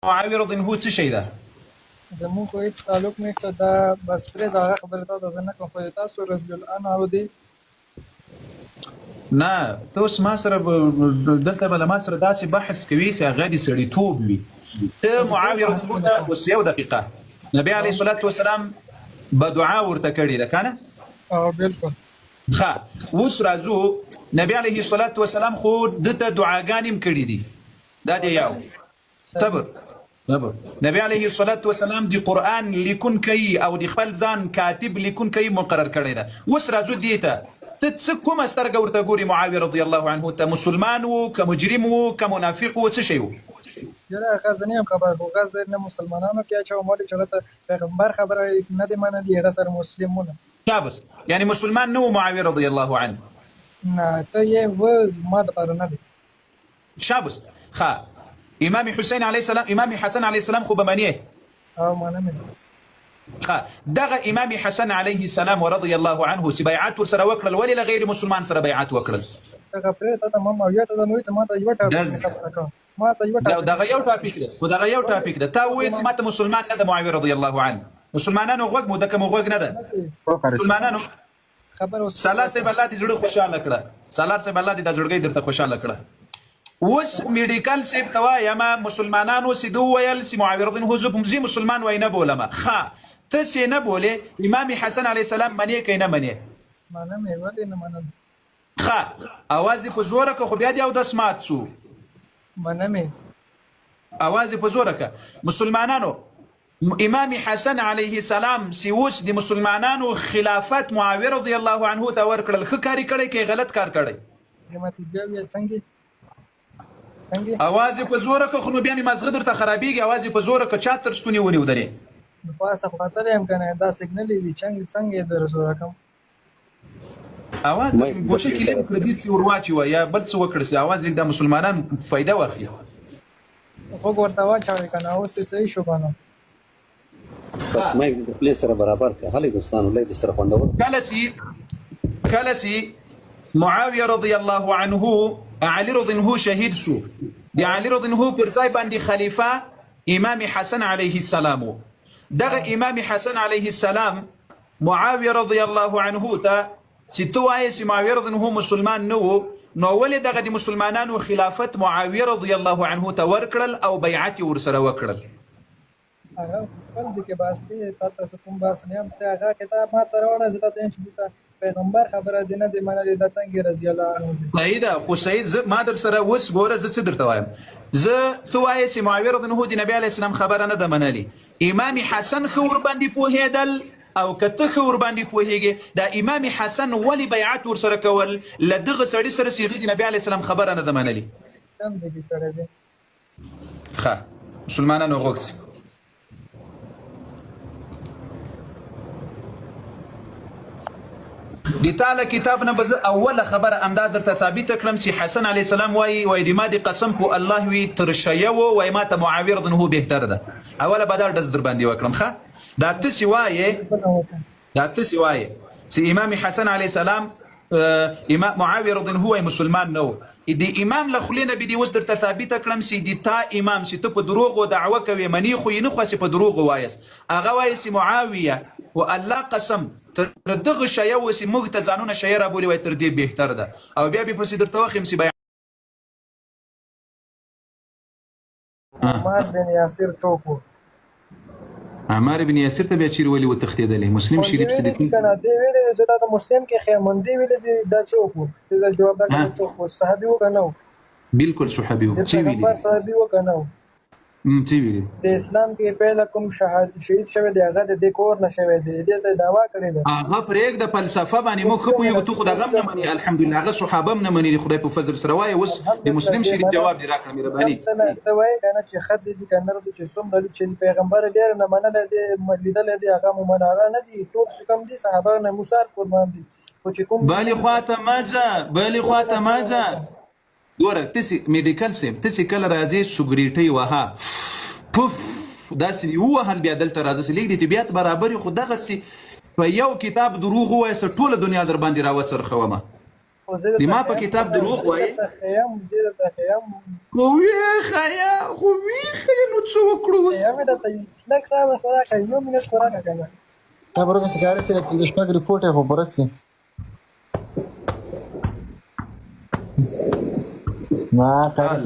معاویه رضی الله عنه څه شی ده؟ زمون خو هیڅ تعلق نشته دا بس پرې دا خبره تا زه نه کوم خو تاسو رضی الله عنه دی نه ته اوس ما سره دلته به له ما سره داسې بحث کوي چې هغه د سړیتوب وي. ته معاویه رضی الله عنه اوس یو دقیقه نبی علیه الصلاة والسلام به دعا ورته کړې ده که نه؟ بالکل. ښه اوس راځو نبی علیه الصلاة والسلام خو دته دعاګانې هم کړي دي. دا دی یو صبر نبی علیه الصلاة والسلام دی قرآن لیکون کوي او د خپل ځان کاتب لیکون کوي مقرر کړی ده. اوس راځو دې ته ته څه کومه سترګه ورته ګوري معاویه رضی الله عنه ته؟ مسلمان و که مجرم و که منافق و څه شی و؟ یاره هغه زه نه یم خبر خو هغه نه مسلمانانو کې اچوم ولې چې هغه ته پیغمبر خبره نه دی منلې هغه سره مسلمونه شابس یعنی مسلمان نه و معاویه رضی الله عنه؟ نه ته یې و ما دپاره نه دی. شابس ښه امام حسین علیه السلام امام حسن علیه السلام خو به منې؟ منم. دغه امام حسن علیه السلام ورضی الله عنه چې بیعت ورسره وکړل ولې له غیر مسلمان سره بیعت وکړل؟ دغه پرې ته ما معاویه ته نو چې ما ته یو ټاپک خبره کوم ما ته یو ټاپک دغه یو ټاپک ده خو دغه یو ټاپک ده تا وایې چې ما ته مسلمان نه ده معاویه رضی الله عنه. مسلمانانو غوږ مو دکه مو غوږ نه ده مسلمانانو خبر سالار صاحب الله دې زړه خوشاله کړه سالار صاحب الله دې د زړګۍ درته خوشاله کړه. اوس میډیکل صاحب ته وایم مسلمانانو چې دو ویل چې معاویه رضی الله عنه زه مسلمان وای نه بولم. ښه ته چې نه بولې امام حسن علیه السلام منې که نه منې؟ منم یې ولې نه منم. ښه اواز یې په زوره که خو بیا دې اودس مات شو. منم یې اواز یې په زوره که. مسلمانانو امام حسن علیه السلام چې اوس د مسلمانانو خلافت معاویه رضی الله عنه ته ورکړل ښه کار یې کړی که غلط کار کړی؟ اواز یې په زوره که خو نو بیا مې مازغه درته خرابېږي. اواز یې په زوره که چا تر ستونې ونیو درې پاسه خاطر یم کنه دا سیګنل دی څنګه در زوره کوم اواز ګوشه کې لږ کړه دې ورواچوه یا بل څه وکړه چې اواز لږ د مسلمانان فایده واخلي. خو ورته واچوي کنه اوس صحیح شو کنه بس مایک د پلی سره برابر که هلې دوستانو لږ سره خوندور کله چې معاویه رضی الله عنه علي رضی الله شهید شو د علي رضی الله پر ځای باندې خلیفه امام حسن علیه السلام دغه امام حسن علیه السلام معاویه رضی الله عنه ته چې تو وایې چې معاویه رضی الله مسلمان نه و نو ولې دغه د مسلمانانو خلافت معاویه رضی الله عنه ته ورکړل او بیعت ورسره وکړل؟ هغه خپل ځکه باس دی تاسو کوم باس نه هم ته هغه کتاب ما ته راوړه زه ته چې پیغمبر خبره دی نه دی منلې دا څنګه رضی الله عنه صحیح ده خو سید ما در سره اوس ګوره زه څه درته وایم زه تو وایې چې معاویه رضی الله د نبی علیه السلام خبره نه ده منلې. امام حسن ښه ورباندې پوهېدل او که ته ښه ورباندې پوهېږې دا امام حسن ولې بیعت ورسره کول له دغه سړي سره چې هغه د نبي علیه السلام خبره نه ده منلې؟ کوم ځای کې کړی دی؟ ښه مسلمانانو غوږ شي د تعالی کتاب نه به زه اوله خبره همدا درته ثابته کړم چې حسن علیه السلام وایي د ما د قسم په الله وي تر شیه و وایي ما ته معاویه رضی الله بهتر ده. اوله به دا ډز در باندې وکړم. ښه دا تاسې وایې چې امام حسن علیه السلام امام معاویه رضی الله عنه مسلمان نه و د امام له خولې نه به دې اوس درته ثابته کړم چې د تا امام چې ته په دروغو دعوه کوې منې خو یې نه خواسې په دروغو وایست هغه وایي چې معاویه و الله قسم تر دغه شیه و چې موږ ته ځانونه شیه رابولي وایي تر دې بهتر ده او بیا به پسې درته وښیم چې عمار بن یاسر څوک و؟ عمار بن یاسر ته بیا چیرې ولې وتښتېدلی؟ مسلم شریف چې دی کنه دی ویلې زه دا د مسلم کې خیمون دی ویلې دا څوک و؟ دا جواب راکړه څوک و؟ صحابي و که نه و؟ بالکل صحابي و. څه ویلي؟ صحابي و که نه و؟ څه ویلي؟ د اسلام کې پهله کوم شهید شوی دی هغه د دې کور نه شوی دی دې ته دعوا کړې ده هغه پرېږده فلسفه باندې موږ ښه پوهېږو ته خو دغه هم نه منې الحمدلله هغه صحابه هم نه منې د خدای په فضل سره وایه اوس د مسلم شریف جواب دې راکړه مهرباني ته وایې که نه چې ښځې دي که نر دي چې څومره دي چې پیغمبر ډېر نه منلی دی لیدلی دی هغه مو منه هغه نه دي ټول چې کوم دي صحابه نه موسار قربان دي خو چې کوم بلې خوا ته مه ځه ګوره تاسې میډیکل صاحب تاسې کله راځې سګریټۍ وها پف داسې ووهل بیا دلته راځه چې لږ د طبیعت برابر خو دغسې په یو کتاب دروغ ووایه ټوله دنیا در باندې راوڅرخومه د ما په کتاب دروغ وایي خو ویښه نو څه اوس همې درته لږ صاحب خوراک کوي 9 منټ خوراک کنه تا برګه څنګه سره د شپږ ریپورت یې خو برعکس ما کار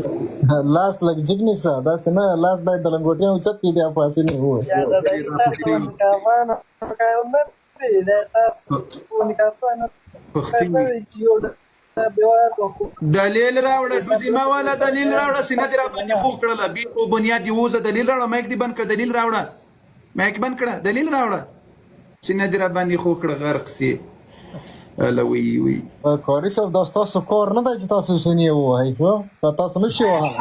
لاس لګ جګنی سا دا څنګه لاس باید د لنګوټي او چت کې بیا پاتې نه وو یا زدا تاسو کاوانو کاوانو دې تاسو کومنیکاسیون دلیل راوړه دوی ما والا دلیل راوړه سینه دې را باندې خو کړله بي او بنیاد یو دلیل راوړه مایک دې بند کړ دلیل راوړه مایک بند کړه دلیل راوړه سینه دې را باندې خو کړه غرق سي الوی وی کاری صاحب دا تاسو کار نه دی چې تاسو سنی وای خو تاسو نشئ وای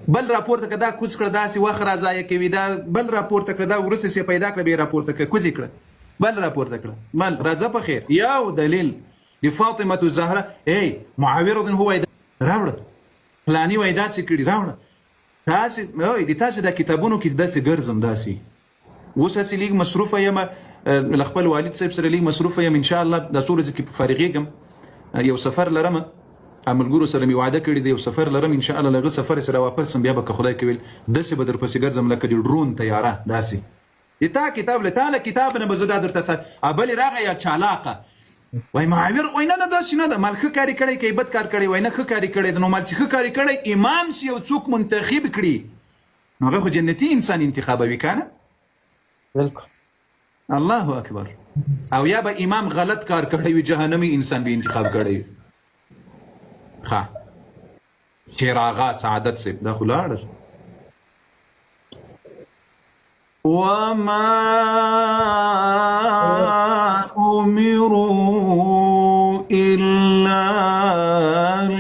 بل راپورته کدا کوز کړه داسې وخت راځي کوي دا بل راپورته کړه دا ورسې سي پیدا کړ به راپورته کړه کوزي کړه بل راپورته کړه مال راځه په خیر یو دلیل دی فاطمه الزهرا ای معاویه رضی هو راوړ پلاني وای داسې کړي راوړ تاسو وای د تاسو د کتابونو کې داسې ګرځم داسې وسه لیگ مصروفه یم خپل والد صاحب سره لیگ مصروفه یم ان شاء الله د څو ورځې کې فارغېږم یو سفر لرم عملګرو سره می وعده کړی دی یو سفر لرم ان شاء الله لږه سفر سره واپس بیا به خدای کوي داسې به در پسې ګرځم لکه د ډرون طیاره داسې تا کتاب له تعالی کتاب نه بزدا درته ابل راغی یا چالاقه وای معاویر وای نه داسې نه ده مال ښه کاری کړی کې بد کار کړی وای نه ښه کاری کړی نو مال ښه کاری کړی امام سی یو څوک منتخب کړي نو هغه جنتی انسان انتخابوي کنه بالکل الله اکبر او یا به امام غلط کار کړی وي جهنمی انسان به انتخاب کړی ها شیر آغا سعادت سے دا خلاړ وما امروا الا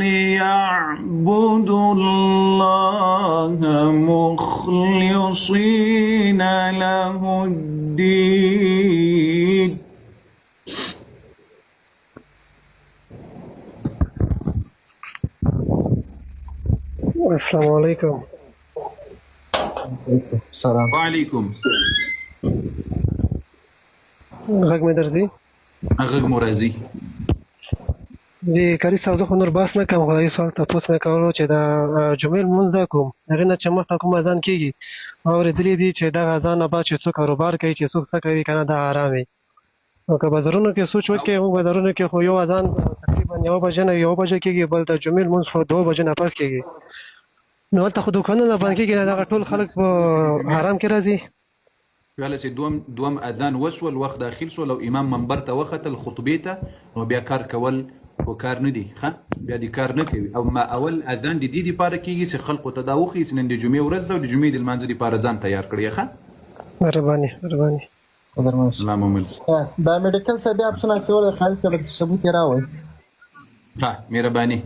ليعبدوا الله مخلصين له الدين السلام علیکم سلام وعلیکم غږ مې درځي غږ مرضی دی کاری صاحب خو نور باس نه کوم خو یو سوال تاسو نه کولو چې دا جمعې مونږ دا کوم هغه نه چې مخ کوم اذان کیږي او ورېدلې دي چې دا اذان نه بعد چې څوک کاروبار کوي چې څوک څه کوي کنه دا آرام وي او که بازارونو کې سوچ وکړي او بازارونو کې خو یو اذان تقریبا 9 بجې نه 1 بجې کېږي بل د جمعې مونږ خو 2 بجې نه پاس کېږي نو ته خو دوکانونه باندې کې دا ټول خلک په آرام کې راځي ویل چې دوم اذان وسول وخت داخل سو لو امام منبر ته وختل خطبه ته نو بیا کار کول او کار نه دی ښه بیا دې کار نه کوي او ما اول اذان د دې لپاره کېږي چې خلکو ته دا وخی چې نن د جمعې ورځ ده او د جمعې د لمانځه لپاره ځان تیار کړی ښه مهرباني قدرمن الله مومل دا میډیکل سره بیا اپشن اچول خالص سره ثبوت راوي ها مهرباني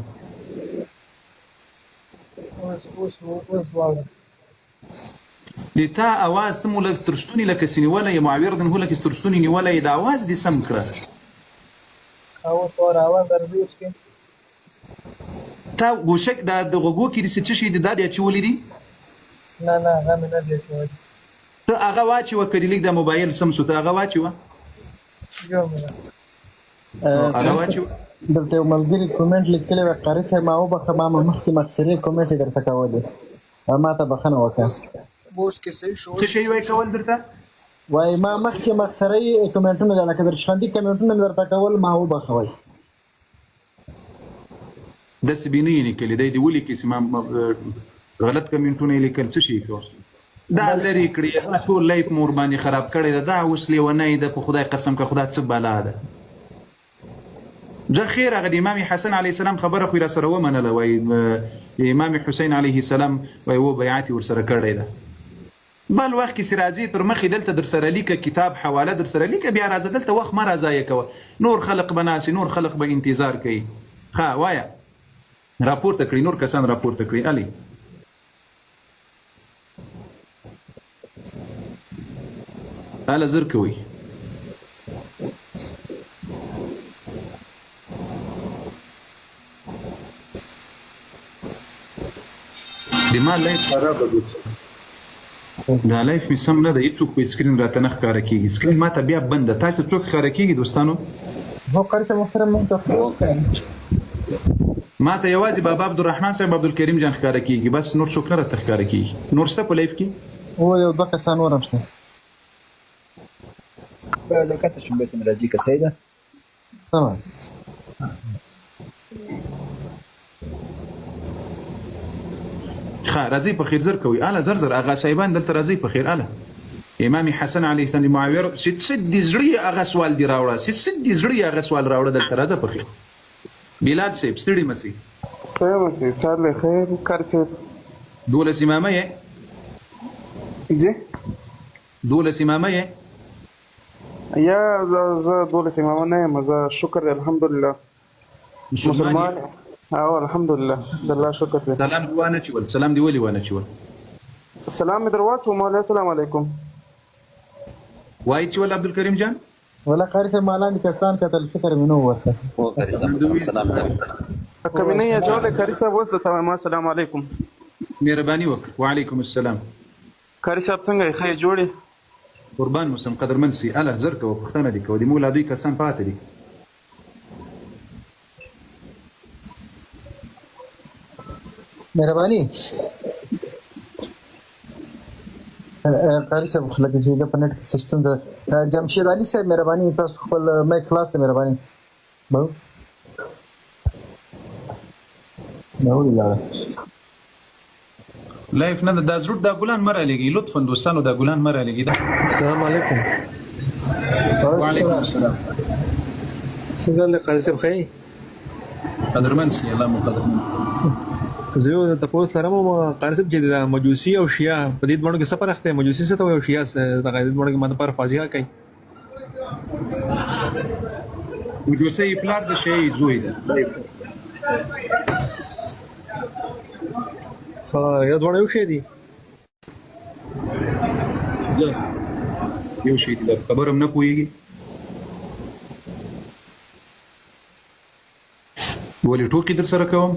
لتا اواز ته مول ترستونی لکه سنیوله یا معاویر دن هو لکه ترستونی نیوله دا اواز دې سم کړه او سور اواز درځي اوس کې تا وشک د غوګو کې د څه شي د دادی چولې دي نه غم نه دی چولې ته هغه واچي وکړي لیک د موبایل سم سو ته هغه واچي و یو مله هغه واچي دلته یو ملګری کومنټ لیکلی و قاری صاحب ما وبخښه ما مخکې مخسرې کومنټ درته کولې ما ته بخښنه وکړه اوس کې صحیح شو څه شی وای کول درته وای ما مخکې مخسرې کومنټونه لکه درشخندي کومنټونه درته کول ما وبخښوي د سبینې لیکل دی ولي کې سم غلط کومنټونه لیکل څه شي کول دا لري کړی ټول لایف مور باندې خراب کړی دا اوس لیونه ده په خدای قسم که خدای څه بالا ده جا خیر هغه د امام حسن علیه السلام خبره خو را سره ومنله وای امام حسین علیه السلام وای و بیعت ور سره کړی ده بل وخت کې سرازي تر مخې دلته در سره لیکه کتاب حواله در سره لیکه بیا راځه دلته وخت ما راځي کوه نور خلق بناسي نور خلق به انتظار کوي ها وایا راپورته کړی نور کسان راپورته کړی علي اله زر کوي د ما لایف خراب دی دا لایف می سم نه ده هیڅوک په سکرین راته نه ښکاره کېږي سکرین ماته بیا بنده تاسو څوک ښکاره کېږي دوستانو هو قاری صاحب محترم مونږ ته ما ته یوازې بابا عبدالرحمن صاحب عبدالکریم جان ښکاره کېږي، بس نور څوک نه راته ښکاره کېږي. نور شته په لایف کې؟ او یو دوه کسان نور هم شته. زکات شم بس راځي که سیده تمام. ښه راځئ په خیر زر کوئ. اله زر زر اغا صاحبان دلته راځئ په خیر. اله امام حسن علیه السلام د معاویه چې څه د زړه یې هغه سوال دې راوړه، چې څه د زړه یې هغه سوال راوړه، دلته راځه په خیر. بلال صاحب ستړي مه سئ. ستړی مه سئ. سهار له خیر کار صاحب. 12 امامه یې؟ جی 12 امامه یې؟ یا زه 12 امامه نه یم، زه شکر دی الحمدلله مسلمان یم. او الحمدلله د الله شکر دی. سلام دې وانه چول؟ سلام دې ولې وانه چول؟ سلام مې در واچوم. مولا السلام علیکم وایي چول عبدالکریم جان؟ ولا قاری صاحب ما لاندې کسان کتل فکر مې نه و ورته. او قاری صاحب سلام علیکم. کمې نه یې جوړه قاری صاحب اوس درته وایم السلام علیکم. مهرباني وکړه. وعلیکم السلام. قاری صاحب څنګه یې؟ ښه یې جوړې؟ قربان موسم قدرمن سي. اله زر کوه پوښتنه دې کوه. د موږ لا دوی کسان پاتې دي. مهرباني قاری صاحب لکه چې د پنټ سیستم د جمشید علي صاحب مهرباني تاسو خپل مایک خلاص ته مهرباني نو لایف نه دا زړه دا ګلان مره لګي. لطفا دوستانو دا ګلان مره لګي. السلام علیکم. وعلیکم السلام. څنګه له قاری صاحب خیر؟ قدرمن سي. الله مو قدرمن. زه یو تاسو لرم قاری صاحب چې د مجوسی او شیعه په دې دوه کې څه فرق دی؟ مجوسی څه ته وایي او شیعه څه د غیرت دوه کې ماده پر فاضیه کوي؟ مجوسی پلار د شیعه زوی ده. ها یا دوه یو شی دي. زه یو شی دي خبرم نه پوهیږي. ولې ټوکې در سره کوم؟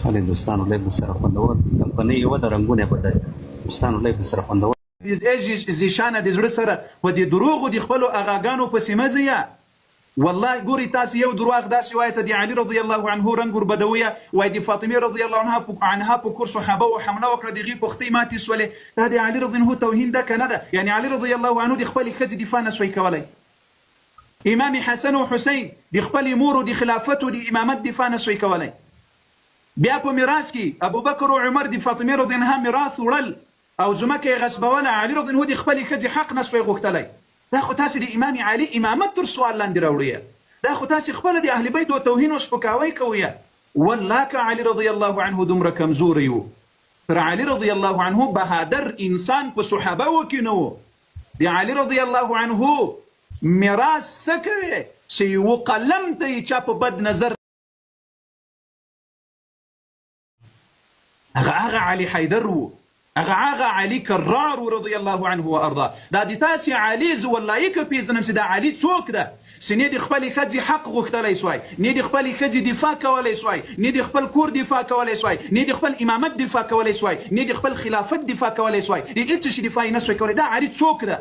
خالد دوستانو لایف سره خوندور کمپنۍ یو د رنگونه بدل. دوستانو لایف سره خوندور زیشانه د زړه سره په دې دروغو د خپلو اغاګانو پسې مه ځئ. والله ګوري تاسو یو دروغ داسې وایي چې د علي رضی الله عنه رنګ وربدویه وایي د فاطمې رضی الله عنها په کور صحابه و حمله وکړه، د هغې پختۍ ماتې سولې. دا د علي رضی الله توهین ده که نه ده؟ یعنې علي رضی الله عنه د خپلې ښځې دفاع نه سوی کولی. امام حسن و حسین د خپلې مور د خلافت و د امامت دفاع نه سوی کولی. بیا په میراث کې ابوبکر او عمر د فاطمې رضی الله عنها میراث وړل او ځمکه یې غصبوله. علي رضی الله د خپلې ښځې حق نه سوی غوښتلی. دا خو تاسې د امام علي امامت تر سوال لاندې راوړئ. دا خو تاسې خپله د اهل بیت و توهین او سپکاوی کوئ. والله که علي رضی الله عنه دومره کمزوری و، تر علي رضی الله عنه بهادر انسان په صحابه و کې نه و. د علي رضی الله عنه میراث څه کوي چې یو قلم ته یې چا په بد نظر هغه علي حیدر و، هغه علي کرار رضی الله عنه و ارضاه. دا د تاسې علي زه والله که پیژنم چې دا علي څوک ده چې نه د خپلې ښځې حق غوښتلی سوی، نه د خپلې ښځې دفاع کولی سوی، نه د خپل کور دفاع کولی سوی، نه د خپل امامت دفاع کولی سوی، نه د خپل خلافت دفاع کولی سوی، د هېڅ شي دفاع یې نه سوی کولی. دا علي څوک ده؟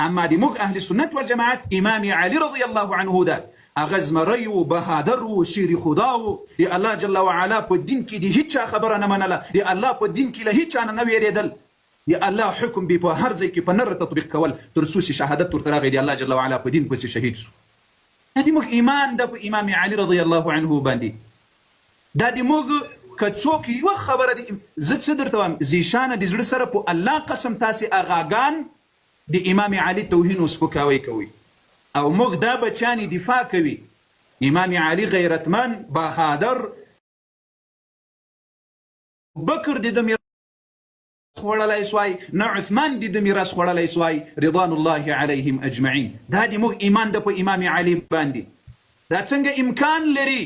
اما د موږ اهل سنت والجماعت امام علي رضی الله عنه ده. هغه زمری و، بهادر و، شیر خدا و، د الله جل وعلا په دین کې د هیچ چا خبره نه منله، د الله په دین کې له هیچ چا نه ویرېدل، د الله حکم به په هر ځای کې په نر تطبیق کول تر څو چې شهادت ورته راغی د الله جل وعلا په دین پسې شهید شو. دا د موږ ایمان ده په امام علي رضی الله عنه باندې. دا د موږ که څوک یوه خبره د زه څه درته وایم زیشانه د زړه سره په الله قسم تاسې اغاګان د امام علي توهین او سپکاوی کوي او موږ دا بچانی دفاع کوي. امام علي غیرتمن بهادر بکر د میراث خوړلی سوای، نه عثمان د میراث خوړلی سوای رضوان الله علیهم اجمعین. دا د موږ ایمان ده په امام علي باندې. دا څنګه امکان لري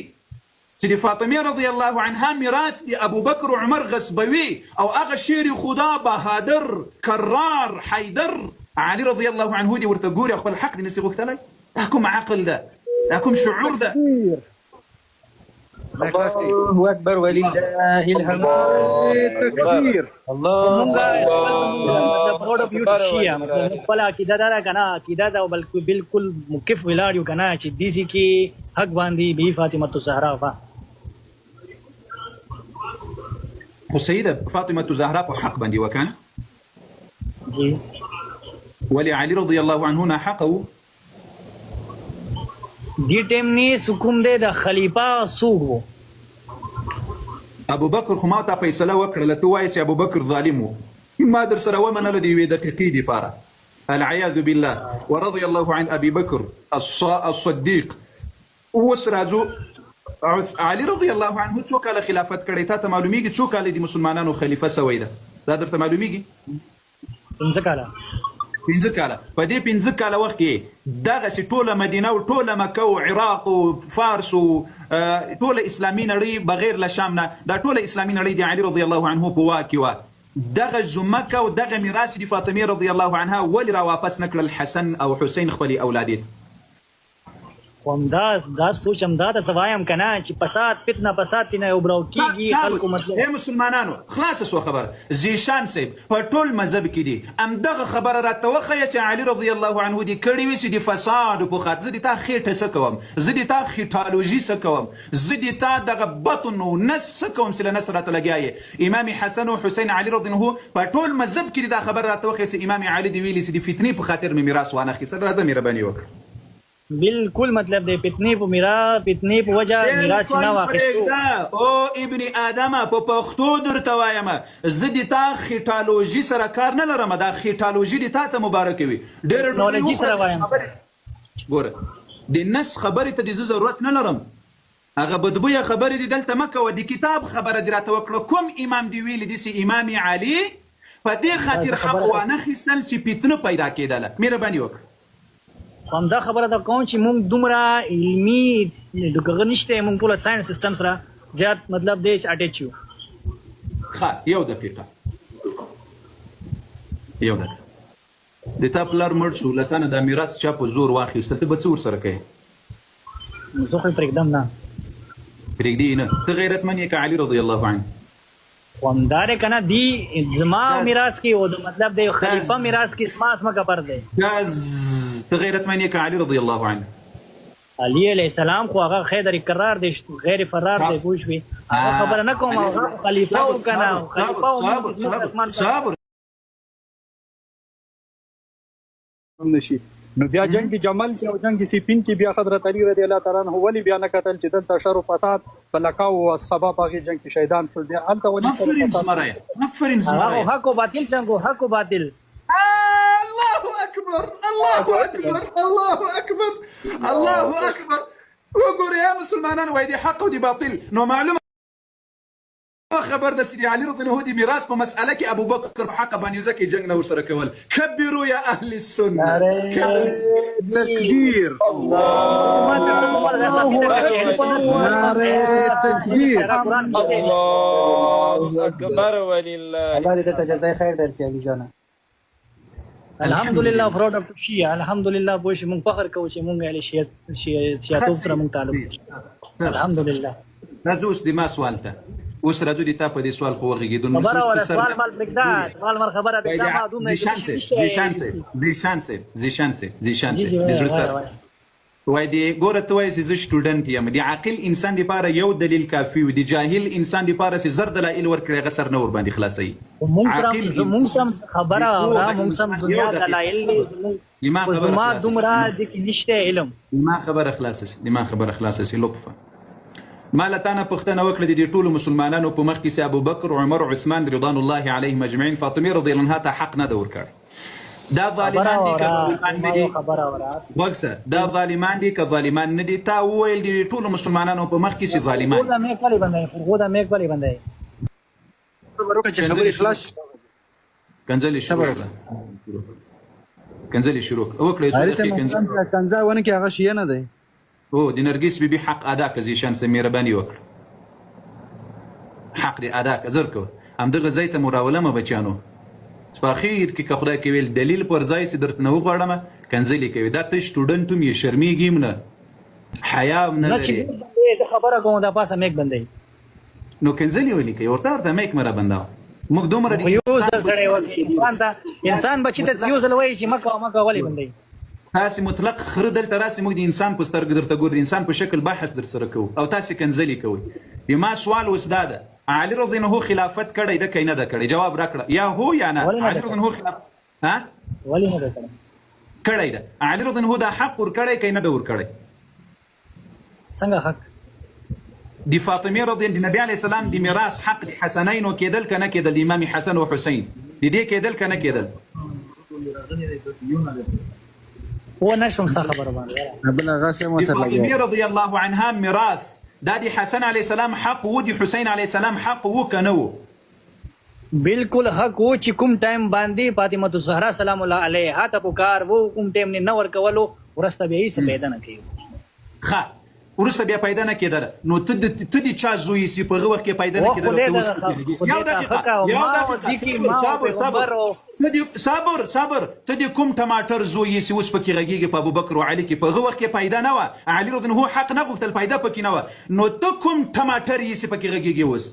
چې د فاطمې رضی الله عنها میراث د ابوبکر و عمر غصبوي او هغه شیر خدا بهادر کرار حیدر علي رضی الله عنه دی ورته ګوري خپل حق دی نسی غوښتلی؟ دا کوم عقل ده؟ دا کوم شعور ده؟ الله اکبر ولله الحمد تکبیر proud of you to share مطلب خپل عقیده دا کنه عقیده دا بلکې بالکل مکف ولاړ یو کنه چې دیسی کې حق باندې بی فاطمه الزهرا السيدة فاطمة الزهراء حق بندي وكان جی ولعلي رضي الله عنه حقه دی ټیم نه حکم دی د خلیفہ سوق ابو بکر خو ما ته فیصله وکړه ته وایې چې ابو بکر ظالم و ما در سره ومنله د یوې دقیقې دپاره العیاذ بالله ورضي الله عن ابي بکر الصدیق اوس راځو علي رضي الله عنه څو کاله خلافت کړی تا ته معلومیږي څو کاله د مسلمانانو خلیفه سوی ده دا درته معلومیږي 15 کاله 15 کاله په دې 15 کاله وخت کې دغسې ټوله مدینه او ټوله مکه او عراق او فارس او ټوله اسلامي نړۍ بغیر له شام نه دا ټوله اسلامي نړۍ د علي رضی الله عنه په واک کې وه دغه زمکه او دغه میراث د فاطمې رضی الله عنها ولې را واپس نه کړل حسن او حسین خپلې اولاد یې دا سوچم دا د سوایم کنه چې فساد فتنه فساد نه وبراو کیږي خلکو مطلب اے مسلمانانو خلاص سو خبر زیشان صاحب په ټول مذهب کې دي ام دغه خبره راته وخیه چې علي رضی الله عنه دي کړي وي چې د فساد په خاطر زه دي تا خېټه څه کوم زه دي تا خېټالوژي څه کوم زه دي تا دغه بطن او نس څه کوم چې له نس راته لګیایې امام حسن او حسین علي رضی الله په ټول مذهب کې دا خبره راته وخیه چې امام علي دی ویلي چې د فتنې په خاطر مې میراث وانه اخیستل راځه مهرباني وکړه بالکل مطلب دی فتنې په وجه میراث نه واخیستو او ابن ادم په پښتو درته وایم زه د تا خېټالوژي سره کار نه لرم دا خېټالوژي د تا ته مبارک وي ډېر ټیکنالوژي سره وایم ګوره د نس خبرې ته د ضرورت نه لرم هغه بدبویه خبرې دي دلته مه کوه د کتاب خبره دې راته وکړه کوم امام دی ویلي دي چې امام علي په دې خاطر حق وانه اخیستل چې فتنه پیدا کېدله مهرباني وکړه همدا خبره دا کوم چې موږ دومره علمي دغه نشته موږ ټول ساينس سیستم سره زیات مطلب دی چې اټیچ یو ښه یو دقیقه د تا پلار مړ شو له تا نه دا میراث چا په زور واخیستل ته به څه ورسره کوې زه خو پرېږدم نه پرېږدي نه ته غیرتمن یې که علي رضی الله عنه همداره کنه دی زما میراث کې او د مطلب دی خلیفہ میراث کې اسما کبر دی ته غیرتمن یې که علي رضی الله عنه علي علیه السلام خو هغه خیدر قرار دی غیر فرار دی پوه شوې هغه خبره نه کوم هغه خلیفہ و کنه خلیفہ صبر نشي نو بیا جنگ جمل کې او جنگ سیفین کې بیا حضرت علی رضی الله تعالی عنہ ولی بیا نه کتل چې دلته شر او فساد په لکاو او اصحابہ باغی جنگ کې شهیدان شول بیا الته ولي مفرین زمره حق او باطل څنګه حق او باطل الله اکبر الله اکبر الله اکبر الله اکبر وګوره یا مسلمانان وای دي حق او دي باطل نو معلومه خبر د سيدي علي رضي الله عنه دي میراث په مسأله کې ابو بکر په حق باندې ځکه جنگ نه ورسره کول كبروا يا اهل السنه تکبیر تکبیر الله اکبر ولله الله دې ته جزای خیر درکړي علي جان الحمدلله پراود اف شیعه الحمدلله بوش مونږ فخر کوو چې مونږ اهل شیعه سره مونږ تعلق الحمدلله راځو اوس د ما سوال ته اوس راځو د تا په دې سوال خو وغږېدو خبره ولا سوال مال بغداد سوال مر خبره د ما دومره زیشان وای دی ګوره ته وایې چې زه سټوډنټ یم د عاقل انسان دپاره یو دلیل کافي وي د جاهل انسان دپاره چې زر دلایل ورکړي هغه سر نه ورباندې خلاصوي زمونږ سم خبره موږ سم دنیا دلایل زما دومره د کې نشته علم دماغ خبره خلاصه سي لطفا ما لتانا پښتنه وکړه د دې ټولو مسلمانانو په مخ کې چې ابو بکر عمر عثمان رضوان الله علیهم اجمعین فاطمه رضی الله عنها ته حق نه ده ورکړی دا ظالمان دي که ظالمان نه دي وګسه دا ظالمان دي که ظالمان نه دي تا وویل د ټولو مسلمانانو په مخ کې چې ظالمان کنځلې شروع وکړه کنځا ونه کې هغه شی نه دی او د نرګس بیبي حق ادا کړه زیشان سه مهرباني وکړه حق دې ادا کړه زر کو همدغه ځای ته مراوله ما بچانو په اخیر کې که خدای کې ویل دلیل پر ځای چې درته نه وغواړم کنځلې کوي دا ته سټوډنټ هم یې شرمېږي هم نه حیا هم نه لري خبره کوم دا پاسه میک بندي نو کنځلې ولیکي ورته میک مره بنداو موږ دومره دي یو ځل سره انسان بچی ته یو ځل وایي چې مکه ولې بندي تاسو مطلق خره دلته راسي موږ د انسان په سترګې درته ګورو د انسان په شکل بحث در سره کوو او تاسو کنځلې کوئ بما سوال اوس دا ده علي رضی الله عنه خلافت کړی ده که نه ده کړی جواب راکړه یا هو یا نه علي رضی الله عنه خلافت ها ولې نه ده کړی ده علي رضی الله عنه دا حق ور کړی که نه ده ور کړی څنګه حق د فاطمه رضی الله نبی علیه السلام د میراث حق د حسنین کېدل کنه کېدل د امام حسن او حسین د دې کېدل کنه کېدل هو نشم ستا خبره باندې بل هغه سم وسره فاطمه رضی الله عنها میراث دا د حسن علیه السلام حق و د حسین علیه السلام حق و کنه و بالکل حق و چې کوم ټایم باندې فاطمه الزهرا سلام الله علیها ته پکار وو کوم ټایم نه ور کولو ورسته به یې څه پیدا نه کیږي ښه ورسته بیا پیدا نه کېدل نو ته د چا زوی سي په هغه وخت کې پیدا نه کېدل یو دقیقه صبر ته د کوم ټماټر زوی سي اوس پکې غږیږي په ابوبکر او علي کې په هغه وخت کې پیدا نه و علي رضی الله حق نه غوښتل پیدا پکې نه و نو ته کوم ټماټر یې سي پکې غږیږي اوس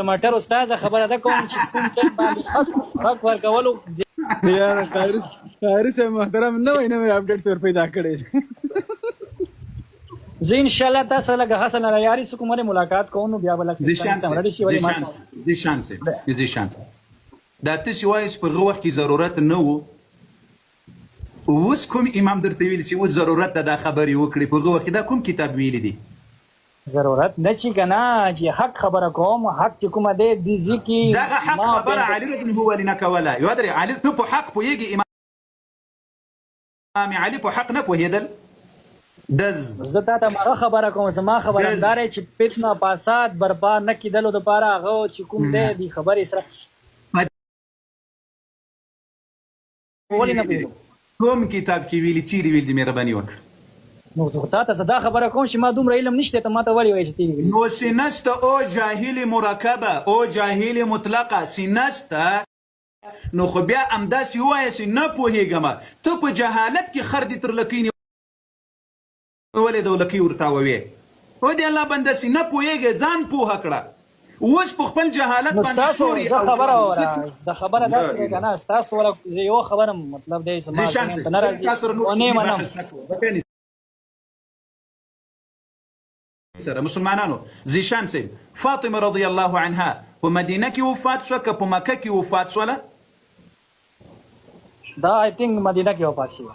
ټماټر استاد خبره ده کوم چې کوم ټایم باندې حق ورکولو یار قاری سے محترم نوې اپډیټ تور پیدا کړی زه ان شاء الله تاسو لږه حسن یاري سکومره ملاقات کوو نو بیا بل زیشان دا تاسو وایي په هغه وخت کې ضرورت نه و اوس کوم امام درته ویل چې اوس ضرورت ده دا خبرې وکړي په هغه وخت دا کوم کتاب ویلی دی ضرورت نه چې کنه چې حق خبره کوم حق چې کومه دی د ځکه دا حق خبره علي رضی الله عنه کوله یو درې علي ته په حق پوهیږي امام علي په حق نه پوهیدل زه تا ماغه خبره کوم زما خبره دار چې فتنه فساد برباد نه کیدلو د پاره هغه چې کوم دی خبره سره ولې نه پیږم کوم کتاب کې ویلي چیرې ویل دي مهرباني وکړه نو زه تاسو دا خبره کوم چې ما دومره علم نشته ته ماته وړي وای چې تیری نو سینسته او جاهل مرکبه او جاهل مطلقه سینسته نو خو بیا امداسي وایي چې نه پوهیږم ته په جهالت کې خر دي تر لکینی ولې د ولکې ورته ووې و دې الله بنده سي نه پوهېږي ځان پوهه کړه اوس په خپل جهالت باندې سوري دا خبره دا که نه ستاسو ولا یو خبره مطلب دی زما ته نه راځي ونه منم سره مسلمانانو زیشان سي فاطمه رضی الله عنها په مدینه کې وفات شو که په مکه کې وفات شوله دا آی تھنک مدینه کې وفات شوه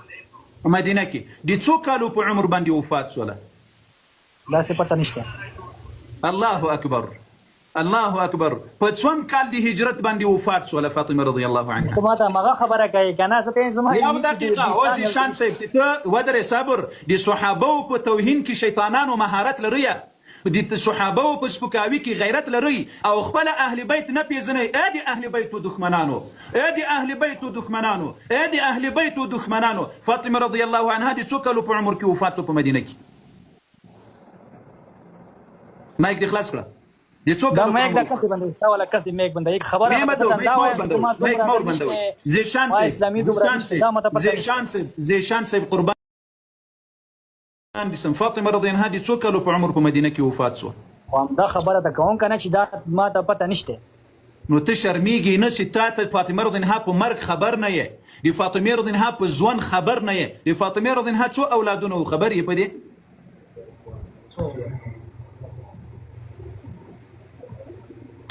مدینه کې د څو کالو په عمر باندې وفات شوله دا څه پته نشته الله اکبر الله اکبر په څوم کال د هجرت باندې وفات شوله فاطمه رضی الله عنها کومه ته مغه خبره کوي کنه څه ته زما یو دقیقه اوس شان صاحب ته ودرې صبر د صحابه په توهین کې شیطانانو مهارت لري د صحابه په سپکاوي کې غیرت لري او خپل اهل بیت نه پیژني ادي اهل بیت دښمنانو ادي اهل بیت دښمنانو ادي اهل بیت دښمنانو فاطمه رضی الله عنها د څو کالو په عمر کې وفات شو په مدینه کې مایک د خلاص کړه د څو کالو مایک د کسي باندې سوال کسي مایک باندې یک خبره مایک مور بندوي زیشان صاحب قربان دسم فاطمه رضی الله عنها د څو کالو په عمر په مدینه کې وفات شو دا خبره ته کوم کنه چې دا ما ته پته نشته نو ته شرمېږي نه چې تا ته فاطمه رضی الله عنها په مرګ خبر نه یې د فاطمه رضی الله عنها په ځوان خبر نه یې د فاطمه رضی الله عنها څو اولادونه خبر یې په دې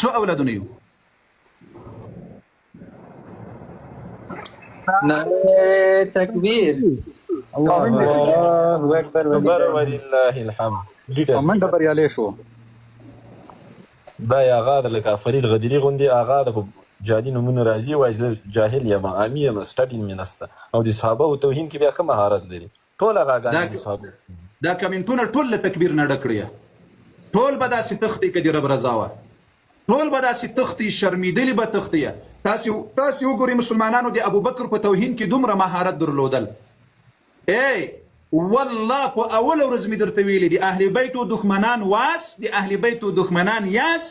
څو اولادونه یو نعره تکبیر الله اکبر ولله الحمد منډه بریالي شو دا هغه د لکه فرید غدیری غوندې هغه د جادي نمونه راځي وایي زه جاهل یم عامي یم سټډي مې نسته او د صحابه او توهین کې بیا ښه مهارت لري ټول هغه د صحابه دا کمنټونه ټول له تکبیر نه ډک کړی ټول به داسې تختې که د رب رضا وه ټول به داسې تختې شرمېدلې به تختې تاسې وګورئ مسلمانانو د ابوبکر په توهین کې دومره مهارت درلودل ای والله په اول ورځ مې درته ویلي د اهل بیتو دښمنان واس د اهل بیتو دښمنان یاس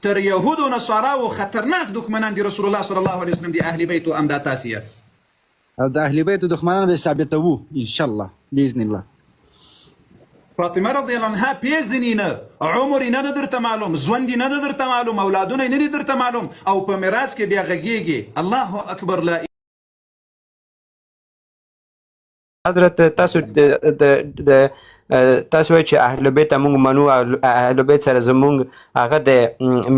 تر یهودو نصاراو خطرناک دښمنان د رسول الله صلی الله علیه وسلم د اهل بیتو امدا تاسې یاس او د اهل بیتو دښمنان به ثابتوو ان شاء الله باذن الله فاطمه رضی الله عنها پیژنې نه، عمر یې نه ده درته معلوم، ژوند یې نه ده درته معلوم، اولادونه یې نه دي درته معلوم، او په میراث کې بیا غږیږي. الله اکبر. لا حضرت تاسو تاسو وایئ چې اهل بیت موږ منو، اهل بیت سره زموږ هغه د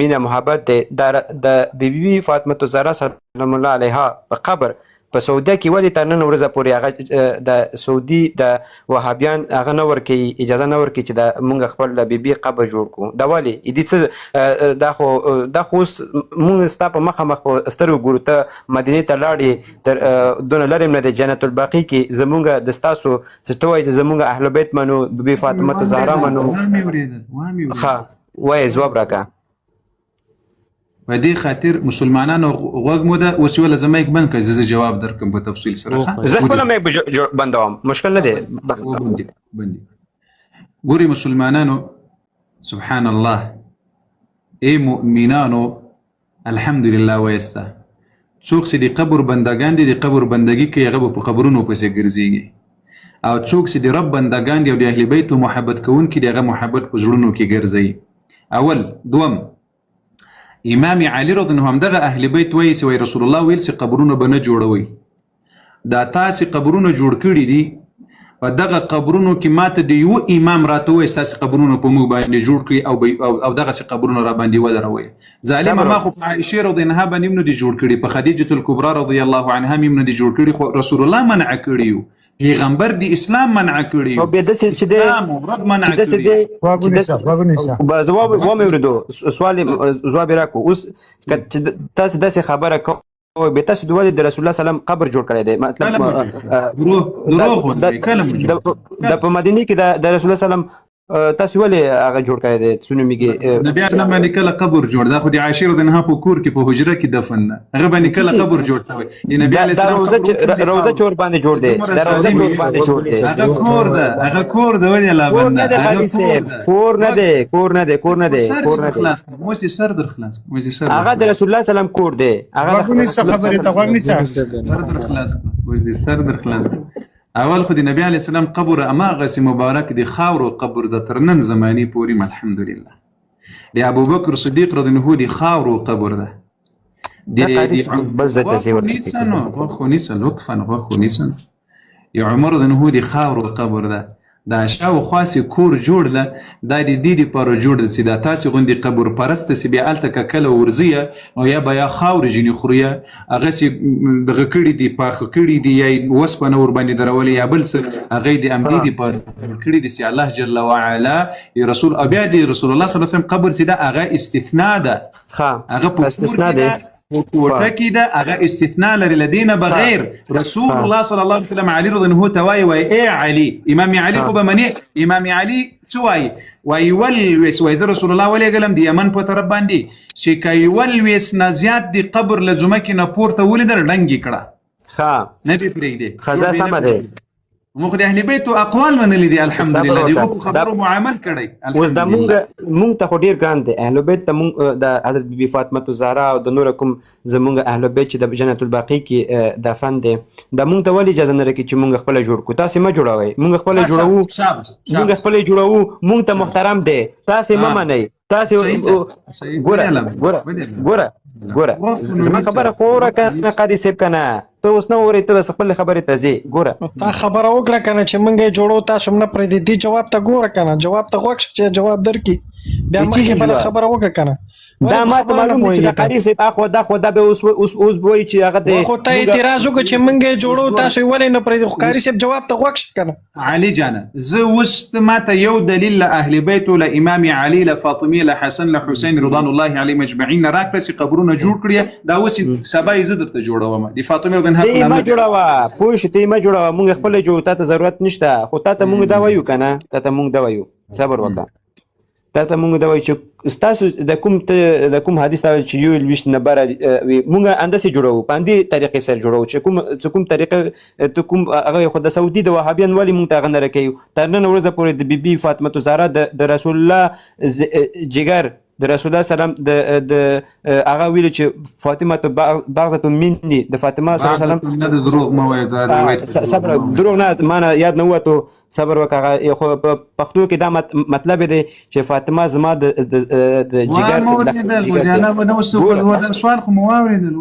مینه محبت دی. د بیبي فاطمه الزهرا سلام الله علیها په قبر په سعودیه کې ولې تر نن ورځې پورې هغه د سعودي د وهابیان هغه نه ورکوي، اجازه نه ورکوي چې د موږ خپل د بیبي قبر جوړ کړو؟ دا ولې دې څه دا خو اوس موږ ستا په مخامخ په سترګو ګورو، ته مدینې ته لاړې تر دونه لرې نه دی جنت الباقي کې زموږ د ستاسو چې ته وایې چې زموږ اهل بیت منو، بیبي فاطمه الزهرا منو. ښه وایې ځواب راکړه. په دې خاطر مسلمانانو غوږ مو ده، اوس ولا زه مایک بند کړئ، زه جواب درکړم په تفصیل سره. زه خپله مایک بندوم، مشکل نه دی. ګوري مسلمانانو، سبحان الله، ای مؤمنانو الحمدلله وایسته. څوک چې د قبر بندگان دي، د قبر بندگی کوي، هغه په قبرونو پسې ګرځېږي، او څوک چې د رب بندگان دي او د اهل بیت محبت کوونکي دي، هغه محبت په زړونو کې ګرځي. اول. دوم، امام علي رضی الله عنه دغه اهل بیت وایي چې وای رسول الله ویل چې قبرونه به نه جوړوي، دا تاسې قبرونه جوړ کړي دي، په دغه قبرونو کې ماته د یو امام راته وایي ستاسې قبرونه په موږ باندې جوړ کړي او دغسې قبرونه را باندې ودروي. ظالمه ما خو په عایشې رضی الله عنها باندې هم نه دي جوړ کړي، په خدیجة الکبرا رضی الله عنها هم نه دي جوړ کړي، خو رسول الله منع کړي یو، پیغمبر د اسلام منع کړي یو، او بیا داسې چې دی ځواب واورېدو، سوال ځواب یې راکړو. اوس که تاسې داسې خبره کوئ به تاسو د ولې د رسول الله سلام قبر جوړ کړی دی؟ مطلب د په مدینه کې د رسول الله سلام تاسو ولې هغه جوړ کړی دی؟ څونه میږي نبی اسلام باندې کله قبر جوړ، دا خو د عائشې رضی الله عنها په کور کې په حجره کې دفن نه، هغه باندې کله قبر جوړ شوی د نبی علیه السلام روزه چور باندې جوړ دی، دا روزه چور باندې جوړ دی، هغه کور ده، هغه کور ده، ولې لا باندې کور نه دی، کور نه دی، کور نه دی، کور نه دی، موسی سر در خلاص، موسی سر هغه د رسول الله سلام کور دی، هغه د خبرې ته غوږ نیسه، موسی سر در خلاص. اول خو د نبی علیه السلام قبر هماغسې مبارک د خاورو قبر د تر نن زمانې پورې الحمدلله. د ابوبکر صدیق رضی الله عنه د خاورو قبر ده. غوږ خو نیسه لطفا، غوږ خو نیسه. د عمر رضی الله عنه د خاورو قبر ده، دا شاوخوا چې کور جوړ ده، دا د دې دپاره جوړ ده چې دا تاسې غوندې قبر پرسته چې بیا هلته که کله ورځي نو یا به یا خاورې ځینې خوري، هغسې دغه کړي دي، پاخه کړي دي، یا یې وسپنه ورباندې درولې یا بل څه، هغه یې د همدې دپاره کړي دي چې الله جل وعلا رسول، او بیا د رسول الله صلی الله علیه وسلم قبر چې ده هغه استثناء ده، هغه په استثناء ده، کوټه کې ده، هغه استثناء لري لدینه بغیر. رسول الله صلی الله علیه وسلم علي رضی الله عنه ته وایي ای علي، امام علي خو به منې، امام علي څه وایي؟ وایي ولویس، وایي زه رسول الله ولېږلم د یمن په طرف باندې چې که یې ولویس نه زیات د قبر له ځمکې نه پورته ولیدل ډنګ یې کړه، نه دې پرېږدې. ښه سمه دی، موږ د اهل بیتو اقوال منلي دي الحمدلله، د هغو خبرو مو عمل کړی. اوس دا مونږ ته خو ډېر ګران دی اهل بیت ته، مونږ د حضرت بیبي فاطمه الزهرا او د نور کوم زمونږ اهل بیت چې د جنت الباقي کې دفن دی، دا مونږ ته ولې اجازه نه راکوي چې مونږ خپله جوړ کړو؟ تاسې مه جوړوئ، مونږ خپله جوړوو، مونږ خپله جوړوو، مونږ ته محترم دی، تاسې مه منئ، تاسې ګوره زما خبره خو وره قاضي صاحب که نه، ته اوس نه اورې، ته بس خپلې خبرې ته ځې. ګوره تا خبره وکړه که نه چې موږ یې جوړو، تاسو هم نه پرېږدي، دې جواب ته ګوره که نه، جواب ته غوږ شه چې جواب درکړي، بیا مخکې بله خبره وکړه که نه. دا ماته معلوم دی چې د قاري صاحب اخوا دا خو دا به اوس وایي چې هغه د خو ته اعتراض وکړه چې موږ یې جوړو، تاسو یې ولې نه پرېږدي، خو قاري صاحب جواب ته غوږ شه که نه. علي جانه، زه اوس ماته یو دلیل له اهل بیتو، له امام علي، له فاطمې، له حسن، له حسین رضوان الله علیهم اجمعین نه راکړه چې قبرونه جوړ کړي، دا اوس سبا یې زه درته جوړوم. د فاطمې رضی الله عنها مه جوړوه، پوه شو، ته یې مه جوړوه، مونږ خپله جوړو، تا ته ضرورت نشته، خو تا ته مونږ دا وایو که نه، تا ته مونږ دا وایو، صبر وکړه، تا ته مونږ دا وایو چې ستاسو د کوم حدیث ته چې یو لویشت نه بره وي، مونږ همداسې جوړوو، په همدې طریقې سره جوړوو چې کوم طریقه ته کوم هغه خو د سعودي د وهابیان ولې مونږ ته هغه نه راکوي. تر نن ورځې پورې د بیبي فاطمه الزهرا د رسول الله جګر د رسول الله سلام د هغه ویل چې فاطمه بعضه مني د فاطمه صلی الله علیه وسلم نه دروغ ما وایي صبر دروغ نه معنا یاد نه وته صبر وکړه خو په پښتو کې دا مطلب دی چې فاطمه زما د جګر جناب نو سوال خو مو واورېدل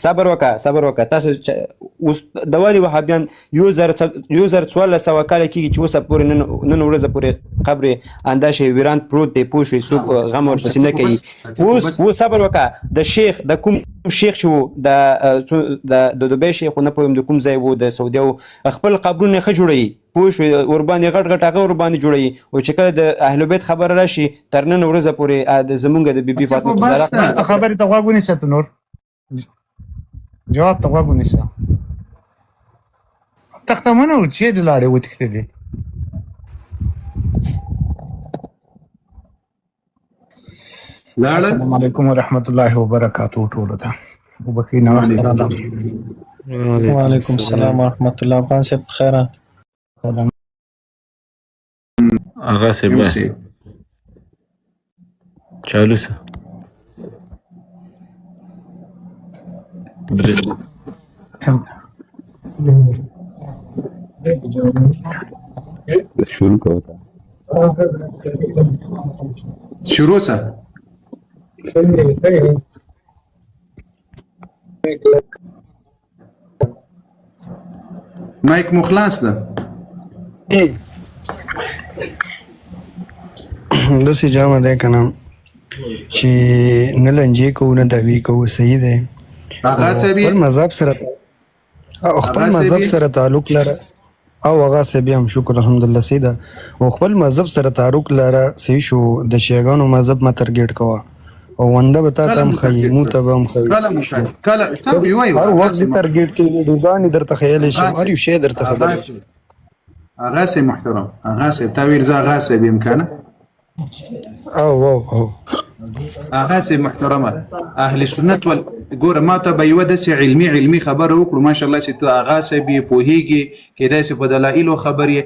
صبر وکړه تاسو اوس د ولی وهابیان 1400 کال کېږي چې اوسه پورې نن ورځ پورې قبر انداشه ویران پروت دی پوه شوې څوک غم ورپسې نه کوي اوس صبر وکړه د شیخ د کوم شیخ چې و د دوبۍ شیخ نه پوهیم د کوم ځای و د سعودي خپل قبرونه ښه جوړوي پوه شوې ورباندې غټ هغه ورباندې جوړوي او چې کله د اهل بیت خبره راشي تر نن ورځې پورې زمونږ د بیبي فاطمه زهرا خبرې ته غوږ ونیسه ته نور جواب ته غوږ ونیسه تختمونه چې د لاړې وتښتې دي السلام علیکم ورحمۃ اللہ وبرکاتہ ټولو ته وبخښئ نوښت راغلی وعلیکم السلام ورحمۃ اللہ افغان صاحب خیر آغا صاحب چالو سا شروع سا مایک مخلاص ده داسې جامه دی که نه چې نه لنجې کوو نه دعوې کوو صحیح دی خپل مذهب سره تعلق لره او هغه صاحب هم شکر الحمدلله صحیح ده او خپل مذهب سره تعلق لره صحیح شو د شیعاګانو مذهب ما ترګیټ کوه او ونده به تا ته هم ښایي مو ته به هم ښایي هر وخت دې ترګیټ کوي ویډیوګانې درته ښیلی شم هر یو شی درته ښودلی شم آغا صاحب محترم آغا صاحب تا ویل زه آغا صاحب یم که نه او آغا صاحب محترمه اهل سنت ګوره ما ته به یوه داسې علمي خبره وکړو ماشاءالله چې ته آغا صاحب یې پوهېږي کیدای سي په دلایلو خبر یې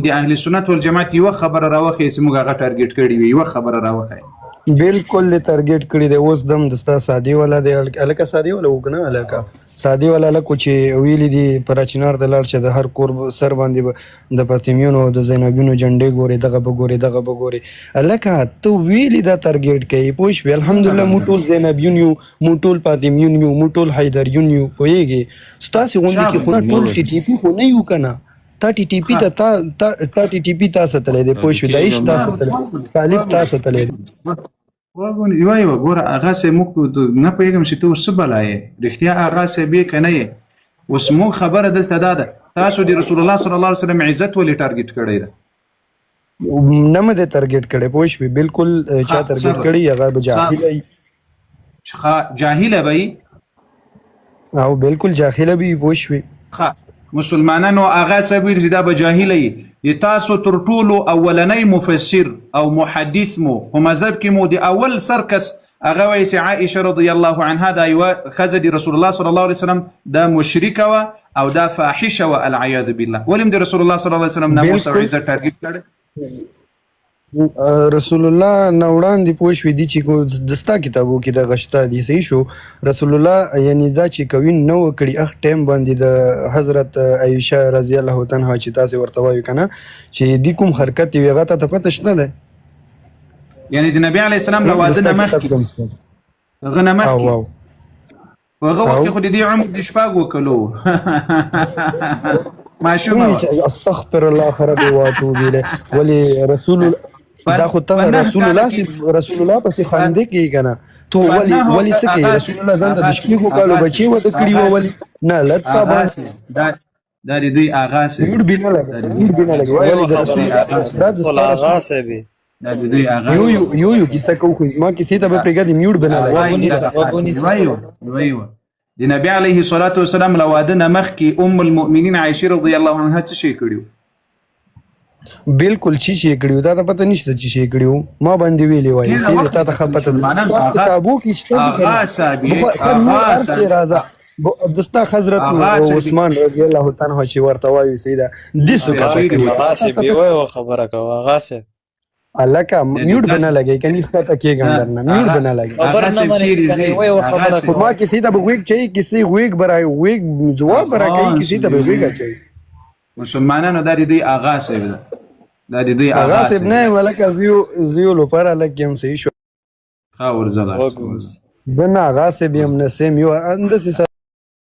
د اهل سنت والجماعت یوه خبره راوښیې چې موږ هغه ټارګېټ کړي وي یوه خبره راوښیې بالکل دې تارګېټ کړي دی اوس دم د ستا سادي والا دی هلکه سادي والا وګنه هلکه سادي والا هلکو چې ویلي دي په راچینار ته لاړ شه د هر کور سر باندې به د فاطمیونو د زینبیونو جنډې ګورې دغه به ګورې هلکه ته ویلي دا تارګېټ کوي پوه شوې الحمدلله موږ ټول زینبیون یو موږ ټول فاطمیون یو موږ ټول حیدریون یو پوهېږې ستاسې غوندې کې خو ټول ټي ټي پي خو نه یو که نه تا ټي ټي پي تا ټي ټي پي تا ساتلی دی پوه شوې داعش تا ساتلی طالب تا ساتلی دی یوه ګوره هغه صاحب موږ نه پوهېږم چې ته اوس څه بلا یې رښتیا هغه صاحب یې که نه یې اوس موږ خبره دلته دا ده تاسو د رسول الله صلی الله علیه وسلم عزت ولې ټارګېټ کړی ده نه مې دې تارګېټ کړی پوه شوې بالکل چا تارګېټ کړی هغه به جاهله وي جاهله به وي او بالکل جاهله به وي پوه شوې مسلمانانو هغه صاحب ویل چې دا به جاهله وي د تاسو تر ټولو اولنی مفسر او محدث مو په مذهب کې مو د اول سرکس هغه وایي چې عائشه رضی الله عنها دا یوه ښځه د رسول الله صلی الله علیه وسلم دا مشرکه وه او دا فاحشه وه العیاذ بالله ولې هم د رسول الله صلی الله علیه وسلم ناموس او عزت ټارګېټ کړی رسول الله نه وړاندې پوه شوې دي چې د ستا کتابو کې دغه شته دي صحیح شو رسول الله یعنی دا چې کوین نه و کړي هغه ټایم باندې د حضرت عایشه رضی الله عنها چې تاسې ورته وایو که نه چې دې کوم حرکت یې هغه ته پته شته دی یعنی د نبي علیه السلام له واده نه مخکې هغه نه مخکې په هغه وخت کې خو د دې عمر د شپږو کلو ماشومه استغفر الله ربي واتوب الیه ولې رسول دا خو ته رسول الله پسې خاندې کېږي که نه ته ولې څه کوې رسول الله ځان ته د شپږو کالو بچې واده کړي وه ولې نه لطفه باندې دا د دوی آغا صاحب میوټ بې نه لګي ولې د رسول الله دا د ستا آغا صاحب دا د دوی آغا یو کیسه کوو خو ما کیسې ته به پرېږدې میوټ به نه لګي د نبی علیه الصلاة والسلام له واده نه مخکې ام المؤمنین عایشه رضی الله عنها څه شی کړي بالکل څه شی کړي دا ته پته نشته چې شی کړي ما باندې ویلې وایي چې تا ته ښه پته ده کتابو کې شته دستا حضرت عثمان رضی الله عنه چې ورته وایي سیده دې څه خبره کوه هغه څه الکه میوټ بنا لګی کني ستاسو کې ګندر نه میوټ بنا لګی خبر نه مانی ما کسی ته بغویک چي کسی غویک برای غویک جواب برای کوي کسی ته بغویک چي مسلمانانو دا د دوی آغا صاحب ده دا د دوی آغا صاحب نه ولکه زیو لپاره لګم صحیح شو خاور زلا زنه آغا صاحب هم نه سم یو اندسه